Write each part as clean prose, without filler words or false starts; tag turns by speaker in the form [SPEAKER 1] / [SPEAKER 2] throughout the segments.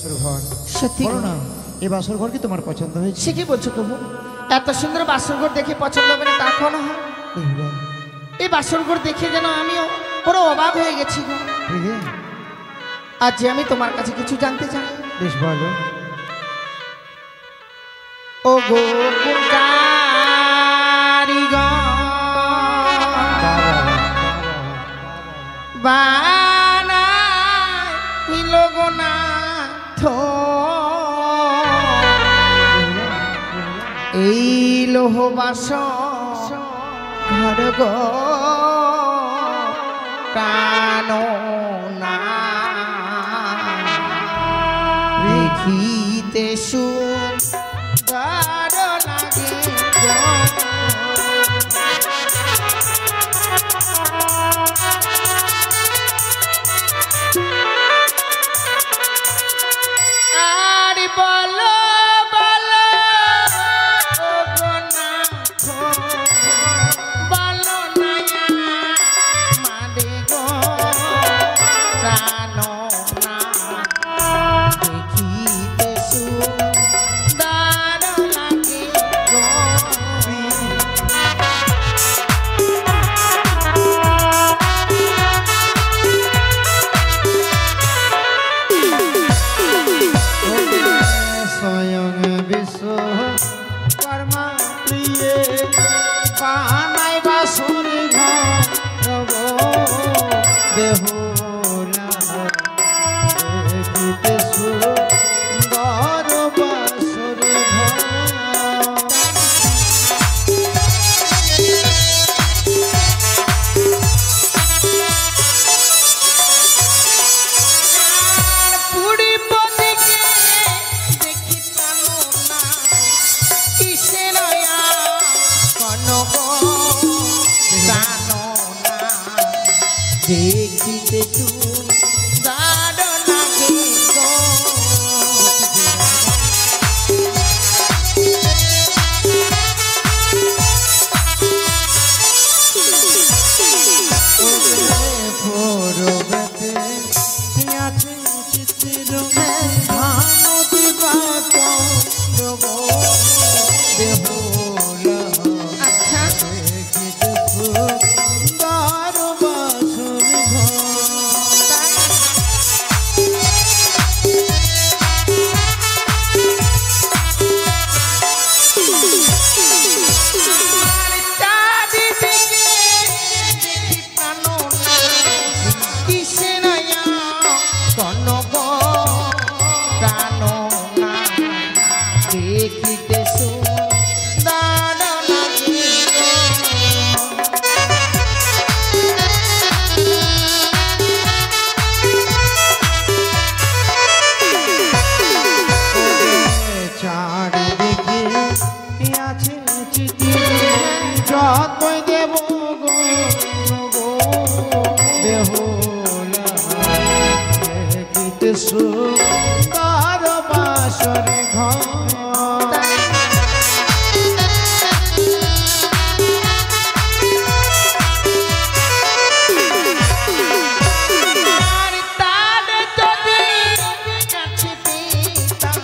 [SPEAKER 1] বাসর ঘর।
[SPEAKER 2] সত্যি
[SPEAKER 1] বলো না, এই বাসর ঘর কি তোমার পছন্দ হয়েছে?
[SPEAKER 2] সে কি বলছো প্রভু? এত সুন্দর বাসরঘর দেখে পছন্দ হবে না তা কখনো হয়?
[SPEAKER 1] বেহুলা,
[SPEAKER 2] এই বাসরঘর দেখে যেন আমিও পুরো অবাক হয়ে গেছি গো।
[SPEAKER 1] প্রিয়ে,
[SPEAKER 2] আজ যে আমি তোমার কাছে কিছু জানতে চাই।
[SPEAKER 1] বেশ ভালো।
[SPEAKER 2] ও গো বানাইল গো নাথ এই লোহ বাস ঘর গো প্রাণ না দেখিতে সুন্দর লাগে গো। আর বলো বলো ও গো নাথ, বলো না মারে গো প্রাণ না দেখিতে সুন্দর লাগে গো।
[SPEAKER 1] স্বয়ং বিশ্বকর্মা প্রিয়ে
[SPEAKER 2] বানাই বাসর ঘর
[SPEAKER 1] গো বেহুলা দেখিতে সুন্দর বাসর ঘর।
[SPEAKER 2] পুরি পদিকে দেখি পানো না কিসের কনক জানো না দেখিতে সুন্দর লাগে গো।
[SPEAKER 1] পরবতে আছে চিত্র ভানুতি বাত গো বেহুলা
[SPEAKER 2] আচ্ছা
[SPEAKER 1] দেখিতে সুন্দর বাসর ঘর।
[SPEAKER 2] চারিদিকে দেখি পানো না কিসের কনক জানো না দেখিতে সুন্দর লাগে গো।
[SPEAKER 1] চারিদিকে আছে চিঠি যতই দেব গো গো বেহুলা দেখিতে সুন্দর বাসর ঘর।
[SPEAKER 2] আর তার যদি কাছে পেতাম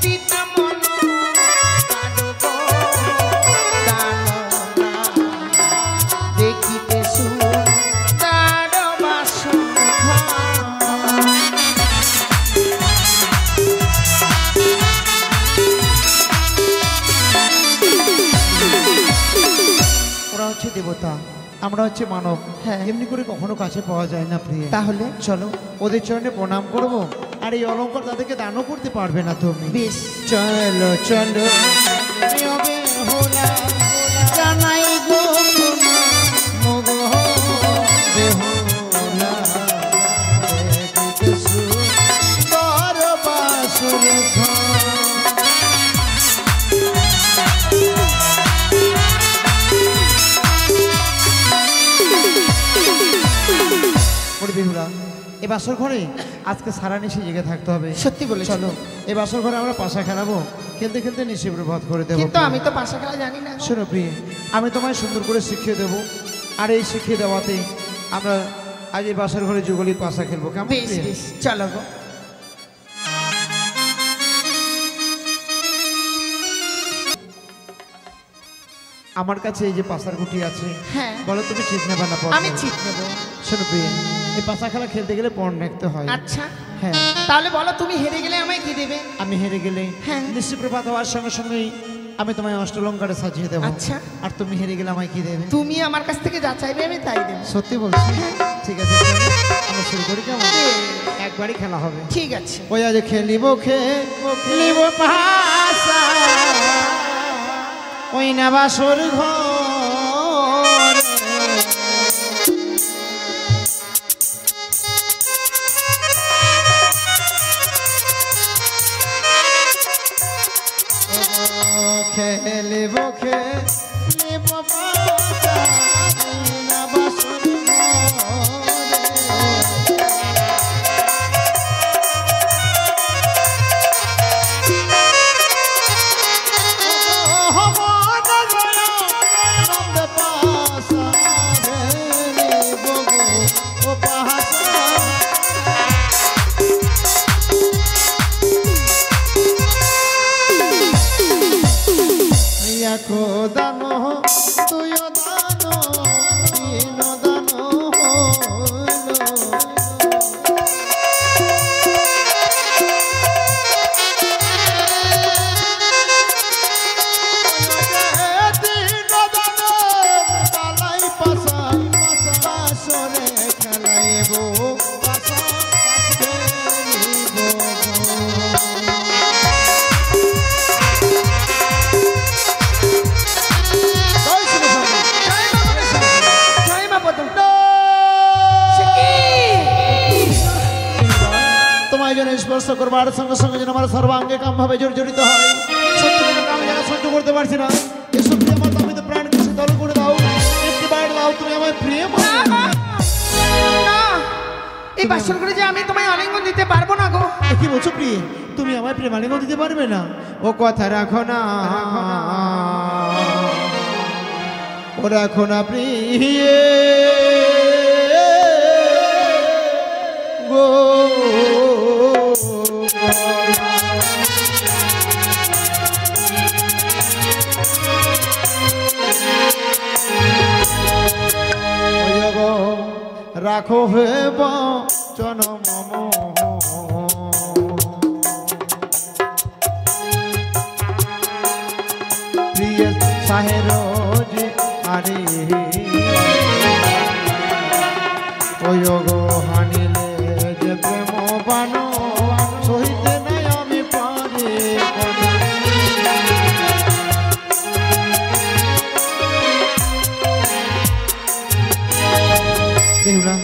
[SPEAKER 2] দিতাম মনো কারো গো জানো না দেখিতে সুন্দর বাসর ঘর।
[SPEAKER 1] ওরা হচ্ছে দেবতা, আমরা হচ্ছে মানব।
[SPEAKER 2] হ্যাঁ।
[SPEAKER 1] এমনি করে কখনো কাছে পাওয়া যায় না প্রিয়।
[SPEAKER 2] তাহলে
[SPEAKER 1] চলো ওদের চরণে প্রণাম করব, আর এই অলঙ্কার তাদেরকে দানও করতে পারবে না তুমি।
[SPEAKER 2] বেশ
[SPEAKER 1] চলো চলো প্রিয় বেহুলা জানাই গো মগো বেহুলা দেখিতে সুন্দর বাসর ঘর। বেহুলা, এ বাসর ঘরে আজকে সারা নিশে জেগে থাকতে হবে।
[SPEAKER 2] সত্যি বলেছো।
[SPEAKER 1] চলো এ বাসর ঘরে আমরা পাশা খেলাবো, খেলতে খেলতে নিশে প্রভাত করে দেবো।
[SPEAKER 2] কিন্তু আমি তো পাশা খেলা জানি না গো।
[SPEAKER 1] শোনো প্রিয়, আমি তোমায় সুন্দর করে শিখিয়ে দেবো, আর এই শিখিয়ে দেওয়াতে আমরা আজ এই বাসর ঘরে যুগলি পাশা খেলবো। কেমন
[SPEAKER 2] বেশ
[SPEAKER 1] প্রিয়?
[SPEAKER 2] বেশ চলো গো।
[SPEAKER 1] আমার কাছে এই যে পাশার গুটি আছে,
[SPEAKER 2] হ্যাঁ
[SPEAKER 1] বলো তুমি চিট নেবা না পড়?
[SPEAKER 2] আমি চিট নেব।
[SPEAKER 1] শোনো প্রিয়া, এই পাশা খেলা খেলতে গেলে পণ রাখতে হয়।
[SPEAKER 2] আচ্ছা
[SPEAKER 1] হ্যাঁ,
[SPEAKER 2] তাহলে বলো তুমি হেরে গেলে আমায় কি দেবে?
[SPEAKER 1] আমি হেরে গেলে
[SPEAKER 2] হ্যাঁ।
[SPEAKER 1] নিশ্চিতপ্রভাত হওয়ার সঙ্গে সঙ্গেই আমি তোমায় অষ্টলঙ্কারে সাজিয়ে দেবো।
[SPEAKER 2] আচ্ছা।
[SPEAKER 1] আর তুমি হেরে গেলে আমায় কি দেবে?
[SPEAKER 2] তুমি আমার কাছ থেকে যা চাইবে আমি তাই দেবো।
[SPEAKER 1] সত্যি বলছি? ঠিক আছে, চলো, আমরা শুরু করি। কেমন? একবারই খেলা হবে।
[SPEAKER 2] ঠিক আছে।
[SPEAKER 1] ওই আজ খেলিব খেলিব পাশা ওই না বাসর ঘর, খেলিব খেলিব পাশা ওই না বাসর দানো তুই দানো তিন দানো পাশরে খেলাইব পাশা তোমায় যেন স্পর্শ করবার সঙ্গে সঙ্গে যেন আমার সর্বাঙ্গে কাম ভাবে জড়িত হয়। সত্যি আমি যেন সহ্য করতে পারছি না। এ সত্যি আমার তুমি তো প্রাণ কিছু দল করে দাও, একটি বাইরে দাও, তুমি আমার প্রেম।
[SPEAKER 2] এই বাসর করে যে আমি তোমায় আলিঙ্গন দিতে পারবো না গো।
[SPEAKER 1] কি বলছো প্রিয়? তুমি আমার প্রেম আলিঙ্গন দিতে পারবে না? ও কথা রাখো না, ও রাখো না প্রিয় গো। রাখো হে বচন মম, প্রিয় সাহের যে আরে ওই গো হানিলে যে প্রেম বান সহিতে নাই আমি পারে। দেহুলা,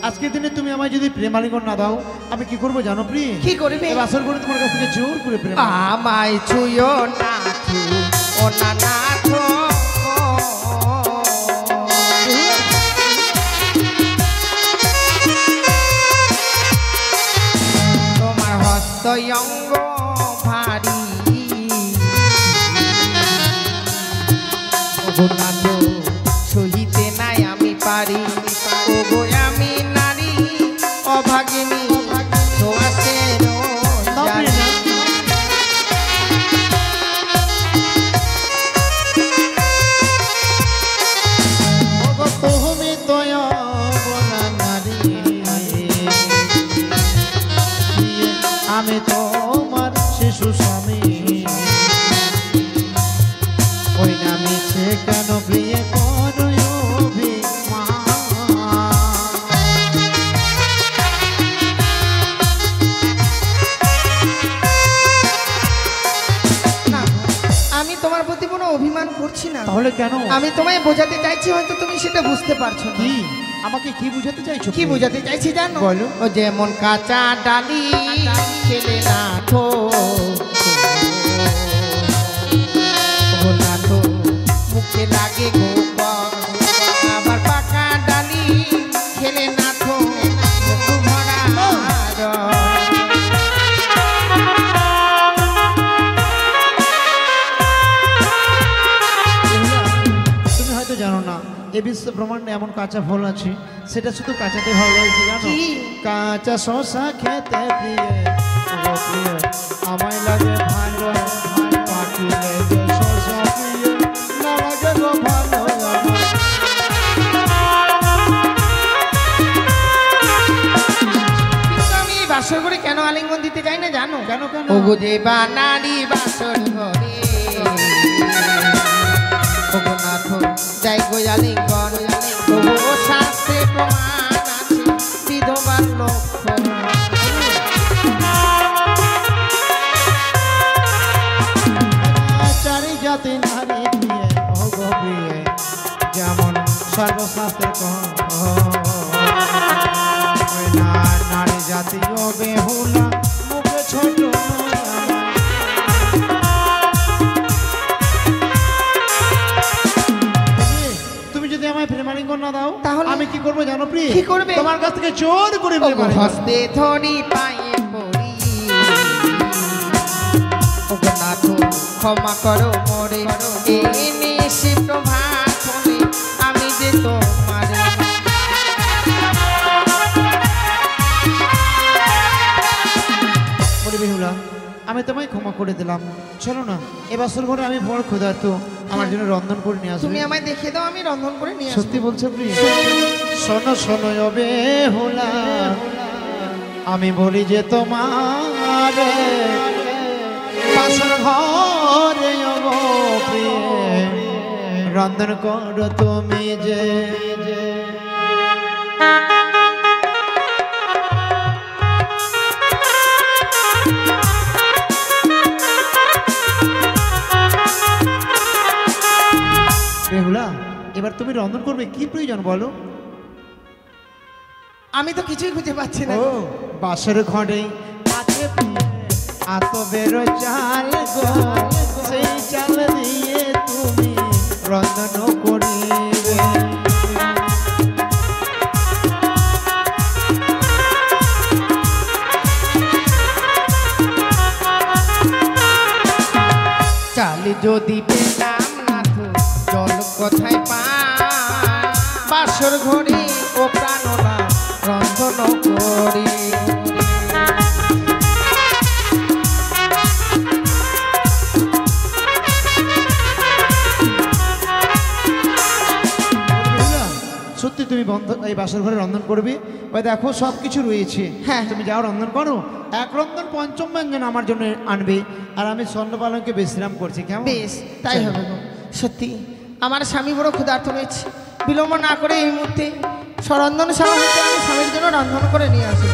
[SPEAKER 1] আজকের দিনে তুমি আমায় যদি প্রেম আলিঙ্গন না দাও, আমি কি করবো জানো প্রিয়?
[SPEAKER 2] কি করবে?
[SPEAKER 1] বাসর করে তোমার কাছ থেকে জোর করে প্রেম।
[SPEAKER 2] আমায় ছুঁয়ো না ও না না তোমার হস্তয়ঙ্গ ভারী নাথ সহিতে নাই আমি পারি। ওগো আমি নারী অভাগিনী ছোঁয়াশের জানি।
[SPEAKER 1] তুমি তয়া নারী, আমি তোমার শিশু স্বামী। ওই না মিছে কেন প্রিয় করো অভিমান?
[SPEAKER 2] না, আমি তোমার প্রতি কোনো অভিমান করছি না।
[SPEAKER 1] তাহলে কেন?
[SPEAKER 2] আমি তোমায় বোঝাতে চাইছি, হয়তো তুমি সেটা বুঝতে পারছো না।
[SPEAKER 1] কি আমাকে কি বুঝাতে চাইছো?
[SPEAKER 2] কি বুঝাতে চাইছি জানো?
[SPEAKER 1] বলো।
[SPEAKER 2] ও যেমন কাঁচা ডালি খেলে না ঠো মুখে লাগে গোবর, আবার পাকা ডালি খেলে না ঠো মুখ ভরা
[SPEAKER 1] তুমি হয়তো জানো না, এ বিশ্ব ব্রহ্মাণ্ডে এমন কাঁচা ফল আছে, সেটা শুধু কাঁচাতে ভালো লাগে জানো? কাঁচা শশা খেতে প্রিয় আমায় লাগে ভালো, পাকিলে যে শশা প্রিয় না লাগে গো ভালো।
[SPEAKER 2] দিতে চাই না জানো?
[SPEAKER 1] কেন কেন?
[SPEAKER 2] ওগো দেবা নারী বাসর ঘরে, ওগো নাথ যাই গোয়ালিঙ্গন, ওগো শাস্ত্রে প্রমাণ আছে বিধবার লক্ষণ।
[SPEAKER 1] চারি জাতি নারী প্রিয়ে ওগো প্রিয়ে, যেমন সর্বশাস্ত্রের নারী জাতীয় বেহুলা মুখে ছোট তুমি যদি আমায় প্রেমালিঙ্গন না দাও
[SPEAKER 2] তাহলে
[SPEAKER 1] আমি কি করবো জানো প্রিয়?
[SPEAKER 2] কি করবে?
[SPEAKER 1] তোমার কাছ থেকে জোর করে
[SPEAKER 2] ওগো
[SPEAKER 1] প্রেমালিঙ্গন।
[SPEAKER 2] হস্তে ধরি পায়ে পড়ি, ওগো নাথ ক্ষমা করো মোরে, এই নিশিত ভাষণে আমি যে তোমার।
[SPEAKER 1] বলি বেহুলা আমি তোমায় ক্ষমা করে দিলাম, চলো না এবার ঘরে আমি বড় ক্ষুধার্ত, আমার জন্য রন্ধন করে নিয়ে আসবে।
[SPEAKER 2] তুমি আমায় দেখিয়ে দাও, আমি রন্ধন করে নিয়ে আসবো।
[SPEAKER 1] সত্যি বলছো প্রিয়? শোনো শোনো ও বেহুলা, আমি বলি যে তোমার বাসর ঘরে গো প্রিয় রন্ধন করো তুমি যে। বেহুলা এবার তুমি রন্ধন করবে, কি প্রয়োজন বলো?
[SPEAKER 2] আমি তো কিছুই খুঁজে পাচ্ছি না।
[SPEAKER 1] ও বাসর ঘরে আছে আত বেরো চাল গো, সেই চাল দিয়ে তুমি রন্ধন করিবে।
[SPEAKER 2] চাল যদি পেলাম না তো জল কোথায় পাই, বাসর ঘরে ও প্রাণনা রন্ধন করি।
[SPEAKER 1] বেহুলা, সত্যি তুমি বন্ধ এই বাসর ঘরে রন্ধন করবে? ওই দেখো সব কিছু রয়েছে,
[SPEAKER 2] হ্যাঁ।
[SPEAKER 1] তুমি যাও রন্ধন করো। এক রন্ধন পঞ্চম ব্যঞ্জন আমার জন্য আনবে, আর আমি স্বর্ণপালনকে বিশ্রাম করছি, কেমন?
[SPEAKER 2] বেশ তাই হবে গো। সত্যি আমার স্বামী বড় ক্ষুধার্ত রয়েছে, বিলম্ব না করে এই মুহূর্তে সরন্ধন শালা হতে আমি স্বামীর জন্য রন্ধন করে নিয়ে আসি।